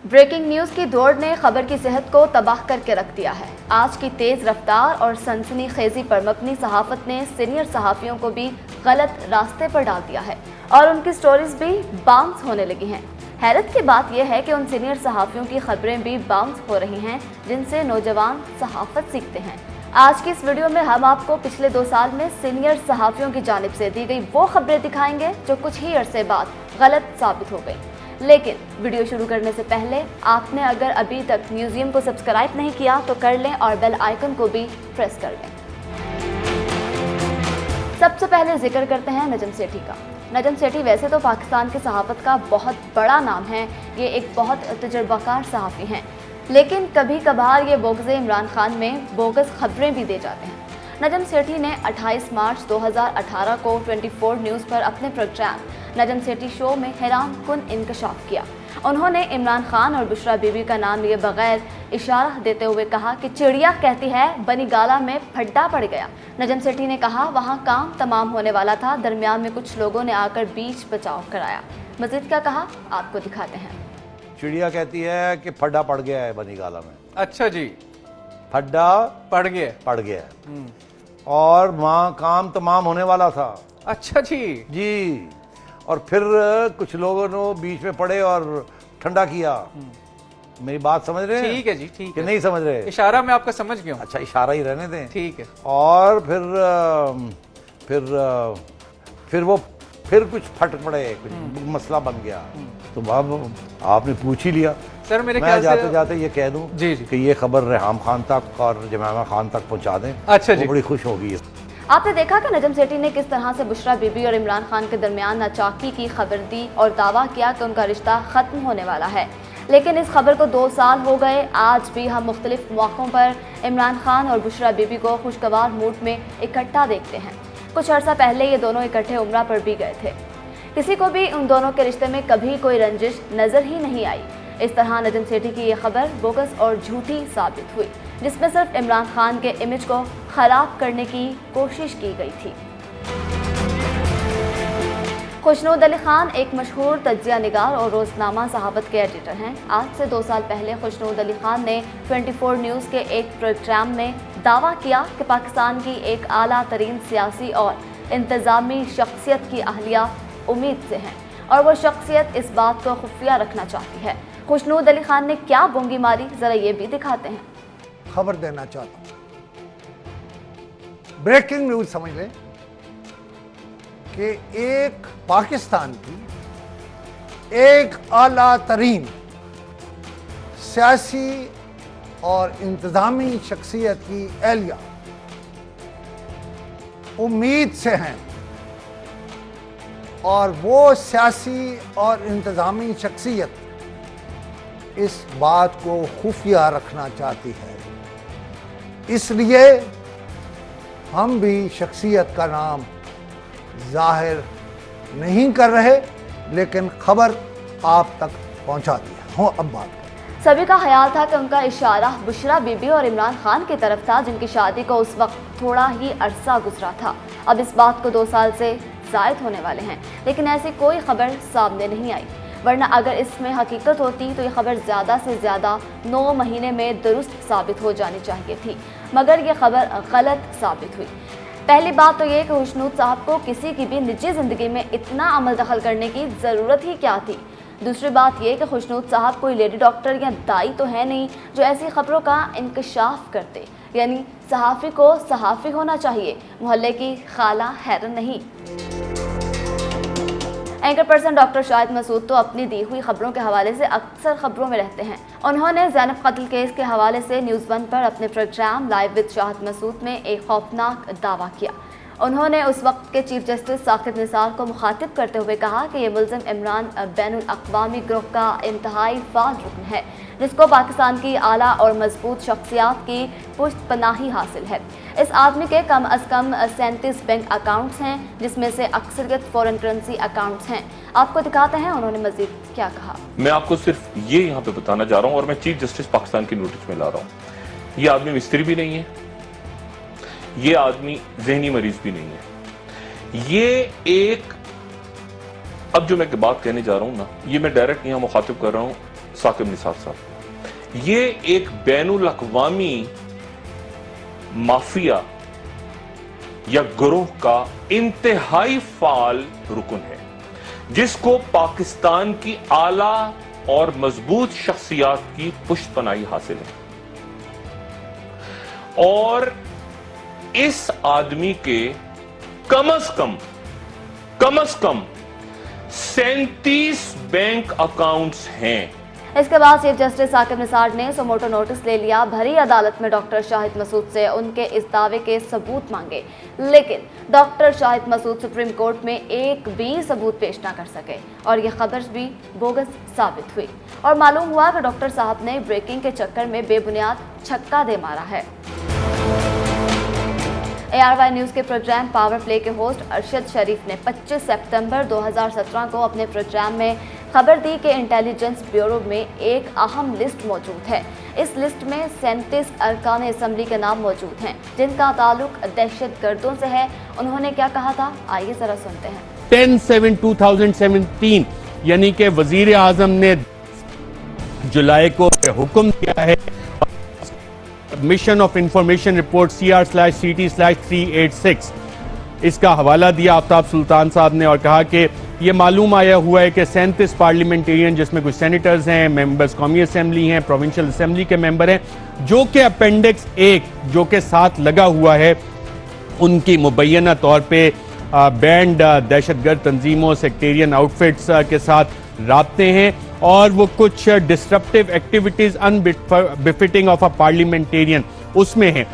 Breaking news की दौड़ ने खबर की सेहत को तबाह करके रख दिया है। आज की तेज़ रफ्तार और सनसनीखेज़ी पर मबनी सहाफ़त ने सीनियर सहाफ़ियों को भी गलत रास्ते पर डाल दिया है और उनकी स्टोरीज भी बाउंस होने लगी हैं। हैरत की बात यह है कि उन सीनियर सहाफ़ियों की खबरें भी बाउंस हो रही हैं जिनसे नौजवान सहाफ़त सीखते हैं। आज की इस वीडियो में हम आपको पिछले 2 साल में सीनियर सहाफ़ियों की जानिब से दी गई वो खबरें दिखाएंगे जो कुछ ही अरसे बाद गलत साबित हो गई। लेकिन वीडियो शुरू करने से पहले आपने अगर अभी तक म्यूजियम को सब्सक्राइब नहीं किया तो कर लें और बेल आइकन को भी प्रेस कर लें। सबसे पहले जिक्र करते हैं नजम सेठी का। नजम सेठी वैसे तो पाकिस्तान की सहाफ़त का बहुत बड़ा नाम है, ये एक बहुत तजुर्बाकार सहाफ़ी हैं, लेकिन कभी कभार ये बोगज़े इमरान खान में बोगस खबरें भी दे जाते हैं। नजम सेठी ने 28 मार्च 2018 को 24 न्यूज़ पर अपने प्रोग्राम नजम सेठी शो में हैरान कुन इंकशाफ किया। उन्होंने इमरान खान और बुशरा बीबी का नाम लिए बगैर इशारा देते हुए कहा कि चिड़िया कहती है बनीगाला में फड्डा पड़ गया। नजम सेठी ने कहा वहाँ काम तमाम होने वाला था, दरमियान में कुछ लोगों ने आकर बीच बचाव कराया। मजीद क्या कहा आपको दिखाते हैं। चिड़िया कहती है कि फड्डा पड़ गया है बनीगाला में। अच्छा जी, फड्डा पड़ गया और वहाँ काम तमाम होने वाला था। अच्छा जी जी, और फिर कुछ लोगों ने बीच में पड़े और ठंडा किया। मेरी बात समझ रहे हैं? ठीक है जी, ठीक कि है। नहीं समझ रहे? इशारा मैं आपका समझ गया हूँ। अच्छा, इशारा ही रहने दें। ठीक है। और फिर वो कुछ फट पड़े, कुछ मसला बन गया। तो अब आपने पूछ ही लिया। सर मेरे मैं ख्याल जाते से जाते ये कह दूं जी जी कि ये खबर रेहाम खान तक और जमामा खान तक पहुंचा दें। अच्छा जी, वो बड़ी खुश होगी। आपने देखा कि नजम सेठी ने किस तरह से बुशरा बीबी और इमरान खान के दरमियान नाचाकी की खबर दी और दावा किया कि उनका रिश्ता ख़त्म होने वाला है। लेकिन इस खबर को 2 साल हो गए, आज भी हम मुख्तलिफ मौक़ों पर इमरान खान और बुशरा बीबी को खुशगवार मूड में इकट्ठा देखते हैं। कुछ अर्सा पहले ये दोनों इकट्ठे उम्रा पर भी गए थे। किसी को भी उन दोनों के रिश्ते में कभी कोई रंजिश नज़र ही नहीं आई। इस तरह नजम सेठी की ये खबर बोगस और झूठी साबित हुई, जिसमें सिर्फ इमरान खान के इमेज को खराब करने की कोशिश की गई थी। खुशनूद अली खान एक मशहूर तज्जिया निगार और रोज़नामा सहाफ़त के एडिटर हैं। आज से 2 साल पहले खुशनूद अली खान ने 24 न्यूज़ के एक प्रोग्राम में दावा किया कि पाकिस्तान की एक आला तरीन सियासी और इंतज़ामी शख्सियत की अहलिया उम्मीद से हैं और वो शख्सियत इस बात को खुफिया रखना चाहती है। खुशनूद अली खान ने क्या बोंगी मारी, ज़रा ये भी दिखाते हैं। खबर देना चाहता हूं, ब्रेकिंग न्यूज समझ लें कि एक पाकिस्तान की एक आला तरीन सियासी और इंतजामी शख्सियत की एहलिया उम्मीद से हैं और वो सियासी और इंतजामी शख्सियत इस बात को खुफिया रखना चाहती है। इसलिए हम भी शख्सियत का नाम जाहिर नहीं कर रहे, लेकिन खबर आप तक पहुंचा दी है। अब बात करें। सभी का ख्याल था कि उनका इशारा बुशरा बीबी और इमरान खान की तरफ था, जिनकी शादी को उस वक्त थोड़ा ही अरसा गुजरा था। अब इस बात को 2 साल से ज़ायद होने वाले हैं, लेकिन ऐसी कोई खबर सामने नहीं आई, वरना अगर इसमें हकीकत होती तो ये खबर ज़्यादा से ज़्यादा 9 महीने में दुरुस्त साबित हो जानी चाहिए थी, मगर ये खबर गलत साबित हुई। पहली बात तो ये कि खुशनूद साहब को किसी की भी निजी ज़िंदगी में इतना अमल दखल करने की ज़रूरत ही क्या थी। दूसरी बात ये कि खुशनूद साहब कोई लेडी डॉक्टर या दाई तो है नहीं जो ऐसी खबरों का इंकशाफ करते, यानी सहाफ़ी को सहाफ़ी होना चाहिए, मोहल्ले की खाला हैरन नहीं। Anchor person doctor Shahid Masood तो अपनी दी हुई खबरों के हवाले से अक्सर खबरों में रहते हैं। उन्होंने ज़ैनब कत्ल केस के हवाले से न्यूज़ 1 पर अपने programme live with Shahid Masood में एक खौफनाक दावा किया। उन्होंने उस वक्त के चीफ जस्टिस साकिब निसार को मुखातिब करते हुए कहा कि ये मुल्ज़िम इमरान बैनुल अक़वामी ग्रुप का इंतहाई फाल रुकन है, जिसको पाकिस्तान की आला और मजबूत शख्सियात की पुष्ट पनाही हासिल है। इस आदमी के कम अज़ कम 37 बैंक अकाउंट्स हैं, जिसमें से अक्सरियत फॉरेन करेंसी अकाउंट्स हैं। आपको दिखाते हैं उन्होंने मजीद क्या कहा। मैं आपको सिर्फ ये यहाँ पे बताना चाह रहा हूँ, और मैं चीफ जस्टिस पाकिस्तान की नोटिस में ला रहा हूँ, ये आदमी मिस्त्री भी नहीं है, ये आदमी जहनी मरीज भी नहीं है। ये एक, अब जो मैं बात कहने जा रहा हूं ना, ये मैं डायरेक्ट यहां मुखातिब कर रहा हूं साकिब निसार साहब, ये एक बैनुल अक़वामी माफिया या गिरोह का इंतहाई फाल रुकन है, जिसको पाकिस्तान की आला और मजबूत शख्सियात की पुश्तपनाही हासिल है। और इस आदमी के कम अज कम 37 बैंक अकाउंट्स हैं। इसके बाद चीफ जस्टिस साकिब निसार ने सुमोटो नोटिस ले लिया, भरी अदालत में डॉक्टर शाहिद मसूद से उनके इस दावे के सबूत मांगे, लेकिन doctor Shahid Masood supreme court में एक भी सबूत पेश ना कर सके और ये खबर भी बोगस साबित हुई और मालूम हुआ कि डॉक्टर साहब ने ब्रेकिंग के चक्कर में बेबुनियाद छक्का दे मारा है। ARY न्यूज़ के प्रोग्राम पावर प्ले के होस्ट अरशद शरीफ ने 25 सितंबर 2017 को अपने प्रोग्राम में खबर दी कि इंटेलिजेंस ब्यूरो में एक अहम लिस्ट मौजूद है। इस लिस्ट में 37 अरकान असम्बली के नाम मौजूद हैं जिनका ताल्लुक दहशतगर्दों से है। उन्होंने क्या कहा था, आइए जरा सुनते हैं। 10/7/2017 यानी कि वजीर आजम ने जुलाई को हुक्म दिया है mission of information report CR/CT/386 इसका हवाला दिया आफ्ताब सुल्तान साहब ने और कहा कि ये मालूम आया हुआ है कि 37 पार्लियामेंटेरियन जिसमें कुछ सेनेटर्स हैं, मेंबर्स कौमी असेंबली हैं, प्रोविंशियल असेंबली के मेंबर हैं, जो कि अपेंडिक्स 1 जो के साथ लगा हुआ है उनकी मुबैना तौर पे बैंड दहशतगर्द तंजीमों, सेक्टेरियन आउटफिट्स के साथ राब्ते हैं और वो कुछ disruptive activities unbefitting of a parliamentarian उसमें हैं।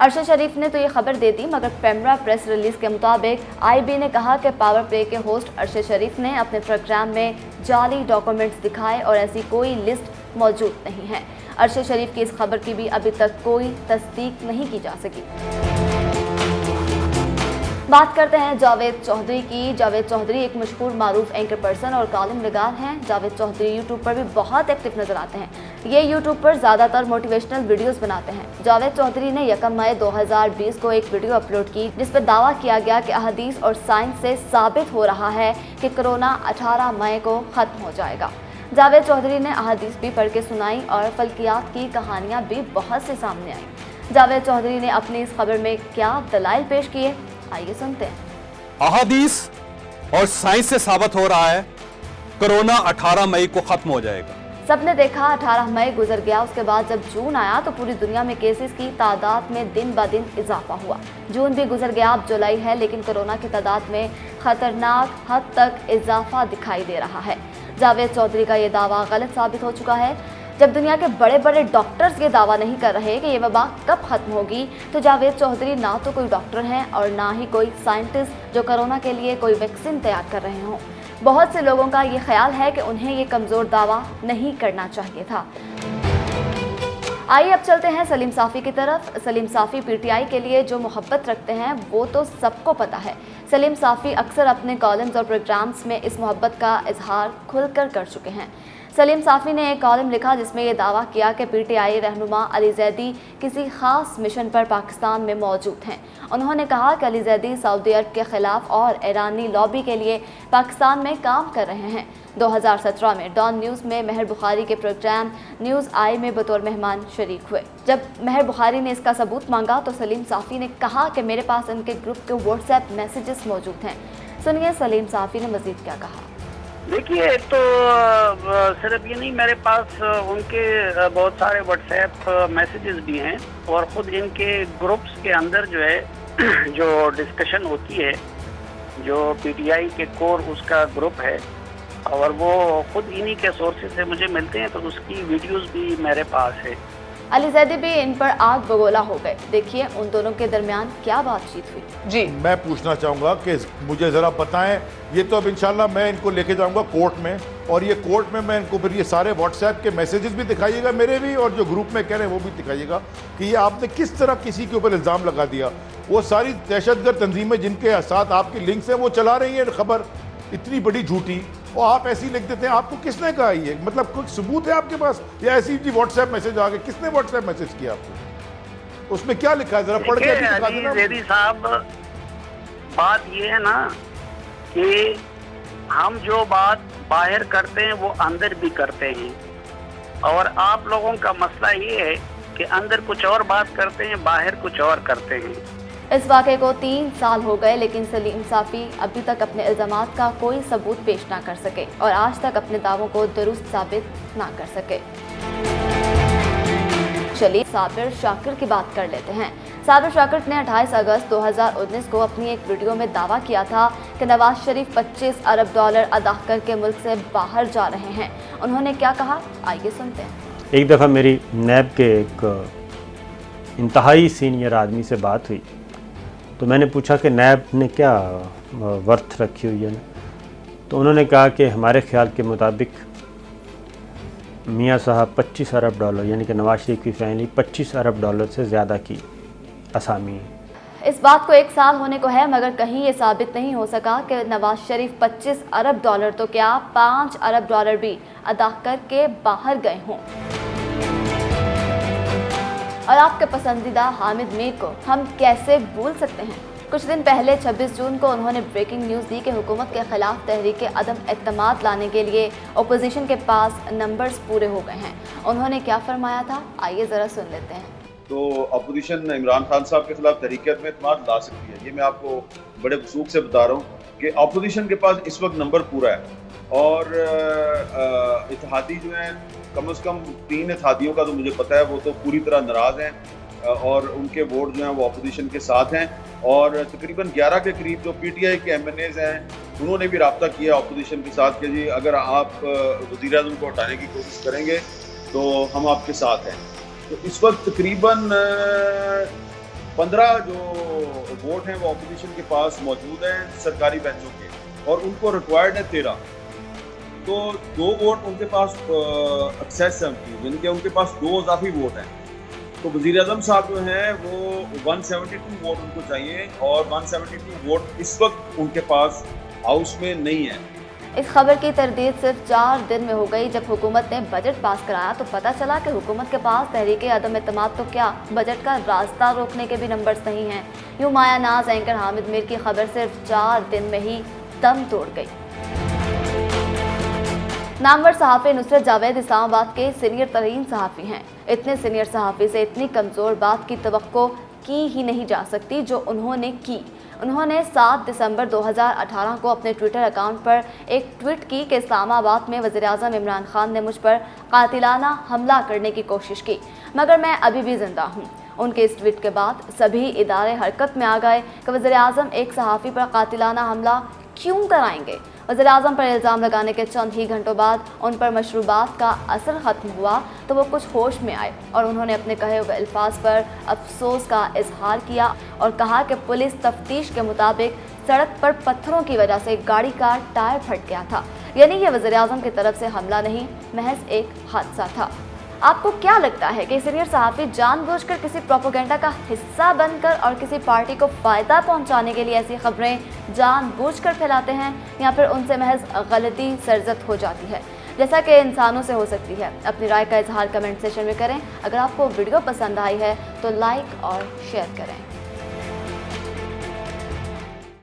अरशद शरीफ ने तो ये खबर दे दी, मगर पेमरा प्रेस रिलीज के मुताबिक IB ने कहा कि पावर प्ले के होस्ट अरशद शरीफ ने अपने प्रोग्राम में जाली डॉक्यूमेंट्स दिखाए और ऐसी कोई लिस्ट मौजूद नहीं है। अरशद शरीफ की इस खबर की भी अभी तक कोई तस्दीक नहीं की जा सकी। बात करते हैं जावेद चौधरी की। जावेद चौधरी एक मशहूर मारूफ एंकर पर्सन और कॉलम निगार हैं। जावेद चौधरी यूट्यूब पर भी बहुत एक्टिव नजर आते हैं। ये यूट्यूब पर ज़्यादातर मोटिवेशनल वीडियोस बनाते हैं। जावेद चौधरी ने 1 मई 2020 को एक वीडियो अपलोड की जिस पर दावा किया गया कि अहदीस और साइंस से साबित हो रहा है कि कोरोना 18 मई को ख़त्म हो जाएगा। जावेद चौधरी ने अहदीस भी पढ़ के सुनाई और फल्कियात की कहानियाँ भी बहुत से सामने आई। जावेद चौधरी ने अपनी इस खबर में क्या दलाइल पेश किए, आइए सुनते हैं। अहादीस और साइंस से साबित हो रहा है कोरोना 18 मई को खत्म हो जाएगा। सबने देखा 18 मई गुजर गया, उसके बाद जब जून आया तो पूरी दुनिया में केसेस की तादाद में दिन ब दिन इजाफा हुआ। जून भी गुजर गया, अब जुलाई है, लेकिन कोरोना की तादाद में खतरनाक हद तक इजाफा दिखाई दे रहा है। जावेद चौधरी का ये दावा गलत साबित हो चुका है। जब दुनिया के बड़े बड़े डॉक्टर्स ये दावा नहीं कर रहे कि ये वबा कब खत्म होगी, तो जावेद चौधरी ना तो कोई डॉक्टर हैं और ना ही कोई साइंटिस्ट जो कोरोना के लिए कोई वैक्सीन तैयार कर रहे हों। बहुत से लोगों का ये ख्याल है कि उन्हें ये कमज़ोर दावा नहीं करना चाहिए था। आइए अब चलते हैं सलीम साफ़ी की तरफ। सलीम साफ़ी PTI के लिए जो मोहब्बत रखते हैं वो तो सबको पता है। सलीम साफ़ी अक्सर अपने कॉलम्स और प्रोग्राम्स में इस मोहब्बत का इजहार खुलकर कर चुके हैं। सलीम साफ़ी ने एक कॉलम लिखा जिसमें यह दावा किया कि PTI रहनुमा अली जैदी किसी ख़ास मिशन पर पाकिस्तान में मौजूद हैं। उन्होंने कहा कि अली जैदी सऊदी अरब के ख़िलाफ़ और ईरानी लॉबी के लिए पाकिस्तान में काम कर रहे हैं। 2017 में डॉन न्यूज़ में महर बुखारी के प्रोग्राम न्यूज़ आई में बतौर मेहमान शरीक हुए। जब महर बुखारी ने इसका सबूत मांगा तो सलीम साफ़ी ने कहा कि मेरे पास उनके ग्रुप के व्हाट्सएप मैसेजेस मौजूद हैं। सुनिए सलीम साफ़ी ने मज़ीद क्या कहा। देखिए, तो सिर्फ ये नहीं, मेरे पास उनके बहुत सारे व्हाट्सएप मैसेजेस भी हैं और ख़ुद इनके ग्रुप्स के अंदर जो है जो डिस्कशन होती है, जो PTI के कोर उसका ग्रुप है और वो ख़ुद इन्हीं के सोर्सेज से मुझे मिलते हैं, तो उसकी वीडियोस भी मेरे पास है। अली जैदी भी इन पर आग बगोला हो गए। देखिए उन दोनों के दरमियान क्या बातचीत हुई। जी मैं पूछना चाहूँगा कि मुझे ज़रा बताएं, ये तो अब इंशाल्लाह मैं इनको लेके जाऊँगा कोर्ट में और ये कोर्ट में मैं इनको फिर ये सारे व्हाट्सएप के मैसेजेस भी दिखाइएगा मेरे भी, और जो ग्रुप में कह रहे हैं वो भी दिखाइएगा कि ये आपने किस तरह किसी के ऊपर इल्ज़ाम लगा दिया। वो सारी दहशतगर्द तंजीमें जिनके साथ आपकी लिंक्स हैं वो चला रही हैं खबर इतनी बड़ी झूठी, और आप ऐसे ही लिख देते हैं। आपको किसने कहा ये, मतलब कुछ सबूत है आपके पास या ऐसी जी व्हाट्सएप मैसेज आ गए? किसने व्हाट्सएप मैसेज किया आपको, उसमें क्या लिखा है, जरा पढ़ के दिखा देना। जैदी साहब, बात ये है ना कि हम जो बात बाहर करते हैं वो अंदर भी करते हैं। اور آپ لوگوں کا مسئلہ یہ ہے کہ اندر کچھ اور بات کرتے ہیں، باہر کچھ اور کرتے ہیں۔ اس واقعے کو 3 سال ہو گئے لیکن سلیم صافی ابھی تک اپنے الزامات کا کوئی ثبوت پیش نہ کر سکے اور آج تک اپنے دعووں کو درست ثابت نہ کر سکے۔ چلیے صابر شاکر کی بات کر لیتے ہیں۔ صابر شاکر نے 28 اگست 2019 کو اپنی ایک ویڈیو میں دعویٰ کیا تھا کہ نواز شریف 25 ارب ڈالر ادا کر کے ملک سے باہر جا رہے ہیں۔ انہوں نے کیا کہا، آئیے سنتے ہیں۔ ایک دفعہ میری نیب کے ایک انتہائی سینئر آدمی سے بات ہوئی تو میں نے پوچھا کہ نیب نے کیا ورتھ رکھی ہوئی ہے، تو انہوں نے کہا کہ ہمارے خیال کے مطابق میاں صاحب 25 ارب ڈالر یعنی کہ نواز شریف کی فیملی 25 ارب ڈالر سے زیادہ کی اسامی ہے۔ اس بات کو 1 سال ہونے کو ہے مگر کہیں یہ ثابت نہیں ہو سکا کہ نواز شریف 25 ارب ڈالر تو کیا 5 ارب ڈالر بھی ادا کر کے باہر گئے ہوں۔ اور آپ کے پسندیدہ حامد میر کو ہم کیسے بھول سکتے ہیں۔ کچھ دن پہلے 26 جون کو انہوں نے بریکنگ نیوز دی کہ حکومت کے خلاف تحریک عدم اعتماد لانے کے لیے اپوزیشن کے پاس نمبرز پورے ہو گئے ہیں۔ انہوں نے کیا فرمایا تھا، آئیے ذرا سن لیتے ہیں۔ تو اپوزیشن عمران خان صاحب کے خلاف تحریک عدم اعتماد لا سکتی ہے، یہ میں آپ کو بڑے وثوق سے بتا رہا ہوں کہ اپوزیشن کے پاس اس وقت نمبر پورا ہے اور اتحادی جو ہیں کم از کم 3 اتحادیوں کا تو مجھے پتہ ہے وہ تو پوری طرح ناراض ہیں اور ان کے ووٹ جو ہیں وہ اپوزیشن کے ساتھ ہیں اور تقریباً 11 کے قریب جو پی ٹی آئی کے ایم این ایز ہیں انہوں نے بھی رابطہ کیا اپوزیشن کے ساتھ کہ جی اگر آپ وزیر اعظم کو ہٹانے کی کوشش کریں گے تو ہم آپ کے ساتھ ہیں۔ تو اس وقت تقریباً 15 جو ووٹ ہیں وہ اپوزیشن کے پاس موجود ہیں سرکاری بینچوں کے اور ان کو ریکوائرڈ ہے 13، تو 2 ووٹ ان کے پاس ایکسیس ہے، جن کے ان کے پاس 2 اضافی ووٹ ہیں۔ تو وزیر اعظم صاحب جو ہیں وہ 172 ووٹ ان کو چاہیے اور 172 ووٹ اس وقت ان کے پاس ہاؤس میں نہیں ہے۔ اس خبر کی تردید صرف 4 دن میں ہو گئی جب حکومت نے بجٹ پاس کرایا تو پتہ چلا کہ حکومت کے پاس تحریک عدم اعتماد تو کیا بجٹ کا راستہ روکنے کے بھی نمبرز نہیں ہیں۔ یوں مایا ناز اینکر حامد میر کی خبر صرف 4 دن میں ہی دم توڑ گئی۔ نامور صحافی نصرت جاوید اسلام آباد کے سینئر ترین صحافی ہیں۔ اتنے سینئر صحافی سے اتنی کمزور بات کی توقع کی ہی نہیں جا سکتی جو انہوں نے کی۔ انہوں نے 7 دسمبر 2018 کو اپنے ٹویٹر اکاؤنٹ پر ایک ٹویٹ کی کہ اسلام آباد میں وزیراعظم عمران خان نے مجھ پر قاتلانہ حملہ کرنے کی کوشش کی مگر میں ابھی بھی زندہ ہوں۔ ان کے اس ٹویٹ کے بعد سبھی ادارے حرکت میں آ گئے کہ وزیراعظم ایک صحافی پر قاتلانہ حملہ کیوں کرائیں گے۔ وزیراعظم پر الزام لگانے کے چند ہی گھنٹوں بعد ان پر مشروبات کا اثر ختم ہوا تو وہ کچھ ہوش میں آئے اور انہوں نے اپنے کہے ہوئے الفاظ پر افسوس کا اظہار کیا اور کہا کہ پولیس تفتیش کے مطابق سڑک پر پتھروں کی وجہ سے گاڑی کا ٹائر پھٹ گیا تھا، یعنی یہ وزیراعظم کی طرف سے حملہ نہیں محض ایک حادثہ تھا۔ آپ کو کیا لگتا ہے کہ سینئر صحافی جان بوجھ کر کسی پروپیگنڈا کا حصہ بن کر اور کسی پارٹی کو فائدہ پہنچانے کے لیے ایسی خبریں جان بوجھ کر پھیلاتے ہیں یا پھر ان سے محض غلطی سرزد ہو جاتی ہے جیسا کہ انسانوں سے ہو سکتی ہے؟ اپنی رائے کا اظہار کمنٹ سیکشن میں کریں۔ اگر آپ کو ویڈیو پسند آئی ہے تو لائک اور شیئر کریں۔